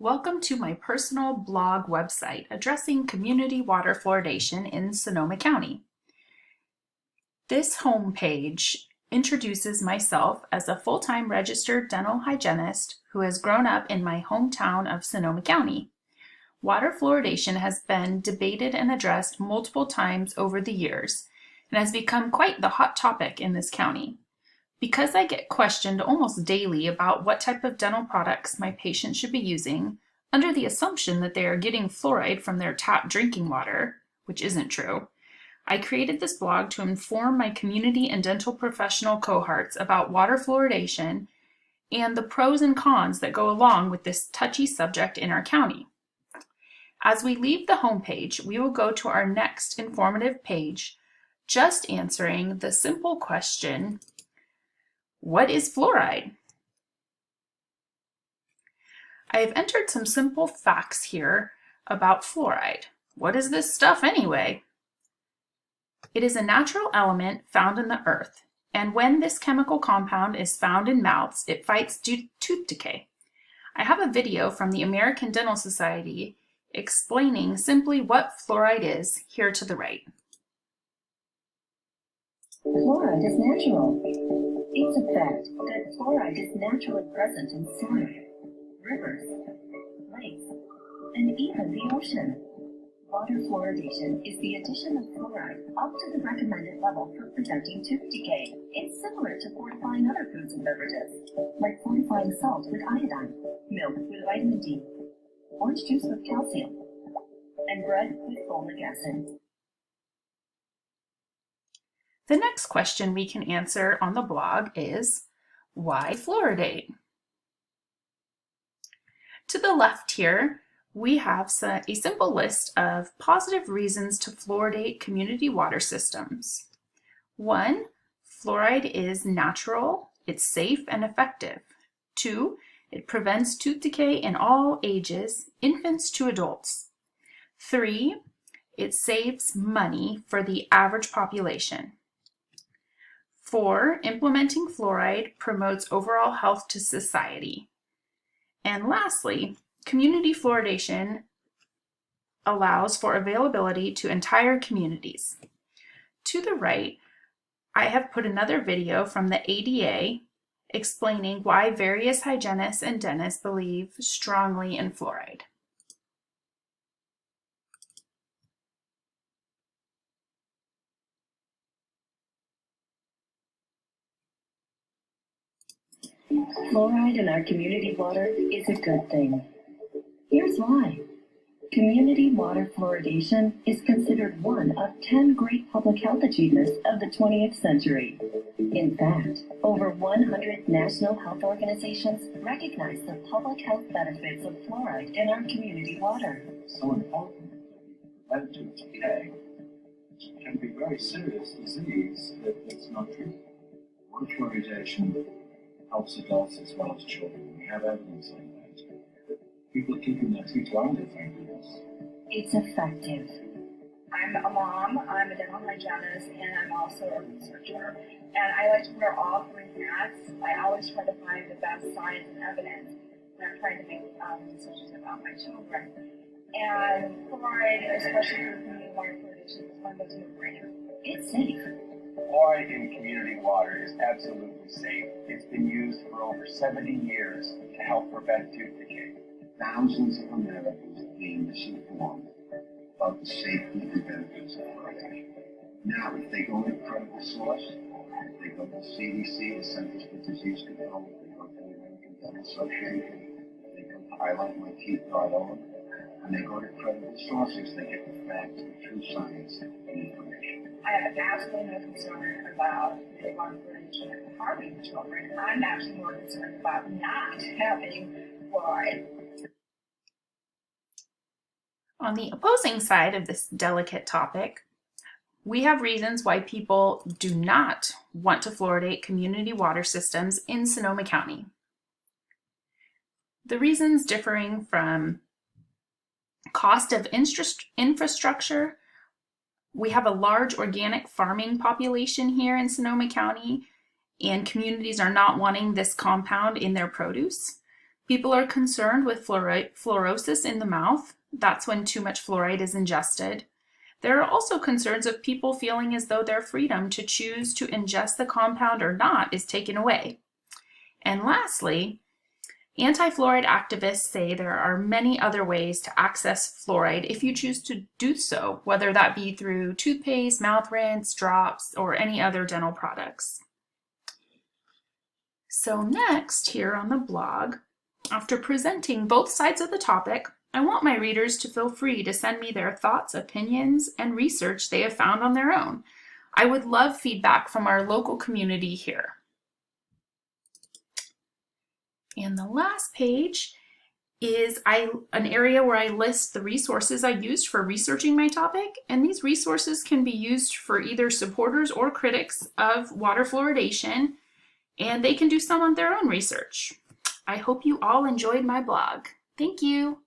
Welcome to my personal blog website addressing community water fluoridation in Sonoma County. This homepage introduces myself as a full-time registered dental hygienist who has grown up in my hometown of Sonoma County. Water fluoridation has been debated and addressed multiple times over the years and has become quite the hot topic in this county. Because I get questioned almost daily about what type of dental products my patients should be using, under the assumption that they are getting fluoride from their tap drinking water, which isn't true, I created this blog to inform my community and dental professional cohorts about water fluoridation and the pros and cons that go along with this touchy subject in our county. As we leave the homepage, we will go to our next informative page, just answering the simple question, what is fluoride? I have entered some simple facts here about fluoride. What is this stuff anyway? It is a natural element found in the earth, and when this chemical compound is found in mouths, it fights tooth decay. I have a video from the American Dental Society explaining simply what fluoride is here to the right. Fluoride is natural. It's a fact that fluoride is naturally present in soil, rivers, lakes, and even the ocean. Water fluoridation is the addition of fluoride up to the recommended level for preventing tooth decay. It's similar to fortifying other foods and beverages, like fortifying salt with iodine, milk with vitamin D, orange juice with calcium, and bread with folic acid. The next question we can answer on the blog is, why fluoridate? To the left here, we have a simple list of positive reasons to fluoridate community water systems. 1, fluoride is natural, it's safe and effective. 2, it prevents tooth decay in all ages, infants to adults. 3, it saves money for the average population. 4, implementing fluoride promotes overall health to society. And lastly, community fluoridation allows for availability to entire communities. To the right, I have put another video from the ADA explaining why various hygienists and dentists believe strongly in fluoride. Fluoride in our community water is a good thing. Here's why. Community water fluoridation is considered one of 10 great public health achievements of the 20th century. In fact, over 100 national health organizations recognize the public health benefits of fluoride in our community water. So important that tooth decay can be a very serious disease if it's not treated. Water fluoridation helps adults as well as children. We have evidence like that. People are keeping their teeth longer thanks to this. It's effective. I'm a mom, I'm a dental hygienist, and I'm also a researcher. And I like to wear all 3 hats. I always try to find the best science and evidence when I'm trying to make researches about my children. And fluoride, especially for community water fluoridation, is one of those no-brainers. It's safe. Fluoride in community water is absolutely safe. It's been used for over 70 years to help prevent tooth decay. Thousands of Americans are being misinformed about the safety and benefits of fluoridation. Now, if they go to a credible source, if they go to the CDC, the Centers for Disease Control, if they go to the American Dental Association, if they go to highlightmyteeth.org, and they go to credible sources, they get the facts, the true science, and information. I have absolutely no concern about the water fluoridation harming children. I'm actually more concerned about not having fluoride. On the opposing side of this delicate topic, we have reasons why people do not want to fluoridate community water systems in Sonoma County. The reasons differing from cost of infrastructure. We have a large organic farming population here in Sonoma County, and communities are not wanting this compound in their produce. People are concerned with fluorosis in the mouth. That's when too much fluoride is ingested. There are also concerns of people feeling as though their freedom to choose to ingest the compound or not is taken away. And lastly, anti-fluoride activists say there are many other ways to access fluoride if you choose to do so, whether that be through toothpaste, mouth rinse, drops, or any other dental products. So next, here on the blog, after presenting both sides of the topic, I want my readers to feel free to send me their thoughts, opinions, and research they have found on their own. I would love feedback from our local community here. And the last page is an area where I list the resources I used for researching my topic, and these resources can be used for either supporters or critics of water fluoridation, and they can do some of their own research. I hope you all enjoyed my blog. Thank you.